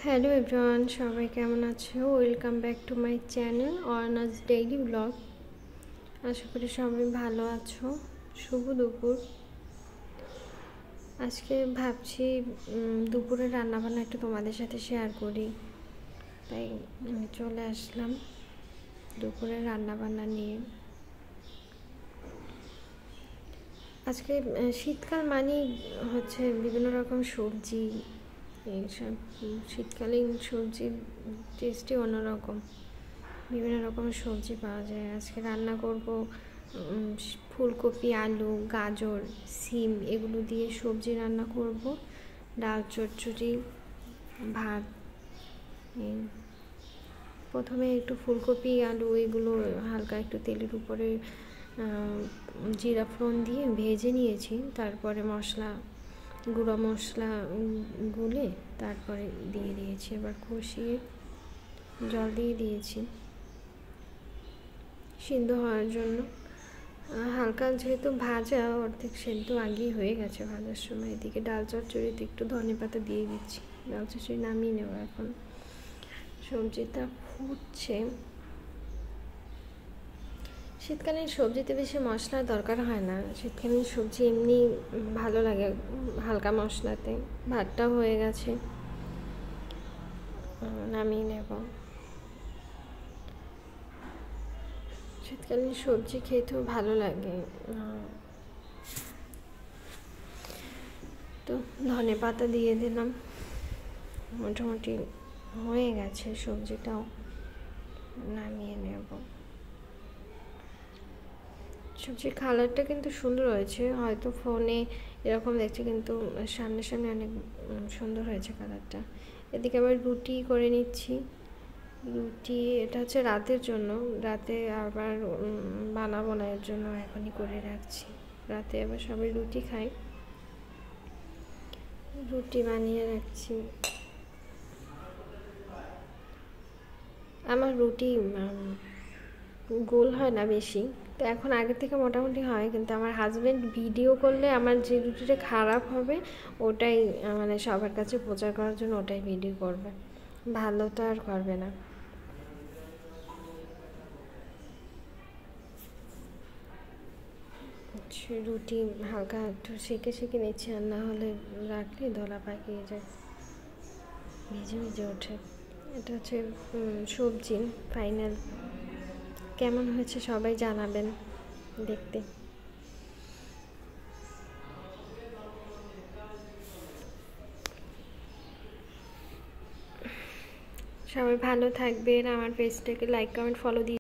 Hello everyone, সবাই কেমন আছো? Welcome back to my channel Arna's daily blog. আশা করি সবাই ভালো আছো। শুভ দুপুর। আজকে ভাবছি দুপুরে রান্নাবান্না একটু তোমাদের সাথে শেয়ার করি, তাই আমি চলে আসলাম দুপুরে রান্নাবান্না নিয়ে। আজকে শীতকাল মানেই হচ্ছে বিভিন্ন রকম সবজি, এইসব শীতকালীন সবজির টেস্টই অন্যরকম। বিভিন্ন রকমের সবজি পাওয়া যায়। আজকে রান্না করব ফুলকপি, আলু, গাজর, সিম এগুলো দিয়ে সবজি রান্না করব। ডাল চচ্চড়ি, ভাত। প্রথমে একটু ফুলকপি, আলু এগুলো হালকা একটু তেলের উপরে জিরা ফোড়ন দিয়ে ভেজে নিয়েছি। তারপরে গুঁড়ো মশলা গুলে তারপরে দিয়ে দিয়েছি। এবার কষিয়ে জল দিয়ে দিয়েছি সিদ্ধ হওয়ার জন্য। হালকা যেহেতু ভাজা, অর্ধেক সেদ্ধ আগেই হয়ে গেছে ভাজার সময়। এদিকে ডাল চচ্চড়িতে একটু ধনেপাতা দিয়ে দিচ্ছি। ডাল চচ্চড়ি নামিয়ে নেব এখন। সবজিটা ফুটছে। শীতকালীন সবজিতে বেশি মশলার দরকার হয় না। শীতকালীন সবজি এমনি ভালো লাগে হালকা মশলাতে। ভাতটাও হয়ে গেছে, নামিয়ে নেব। শীতকালীন সবজি খেতেও ভালো লাগে। তো ধনেপাতা দিয়ে দিলাম। মোটামুটি হয়ে গেছে, সবজিটাও নামিয়ে নেব। সবজির কালারটা কিন্তু সুন্দর হয়েছে। হয়তো ফোনে এরকম দেখছে, কিন্তু সামনে সামনে অনেক সুন্দর হয়েছে কালারটা। এদিকে আবার রুটি করে নিচ্ছি। রুটি এটা হচ্ছে রাতের জন্য, রাতে আবার বানাবো না, এর জন্য এখনই করে রাখছি। রাতে আবার সবাই রুটি খায়, রুটি বানিয়ে রাখছি। আমার রুটি গোল হয় না বেশি, তো এখন আগে থেকে মোটামুটি হয়। কিন্তু আমার হাজব্যান্ড ভিডিও করলে আমার যে রুটিটা খারাপ হবে ওটাই মানে সবার কাছে প্রচার করার জন্য ওটাই ভিডিও করবে, ভালোটা আর করবে না। রুটি হালকা একটু সেঁকে নিচ্ছি, আর না হলে রাখলে দলা পাকিয়ে যায়, ভিজে ভিজে ওঠে। এটা হচ্ছে সবজি ফাইনাল। কেমন হয়েছে সবাই জানাবেন দেখতে। সবাই ভালো থাকবেন। আমার পেজটাকে লাইক, কমেন্ট, ফলো দিয়ে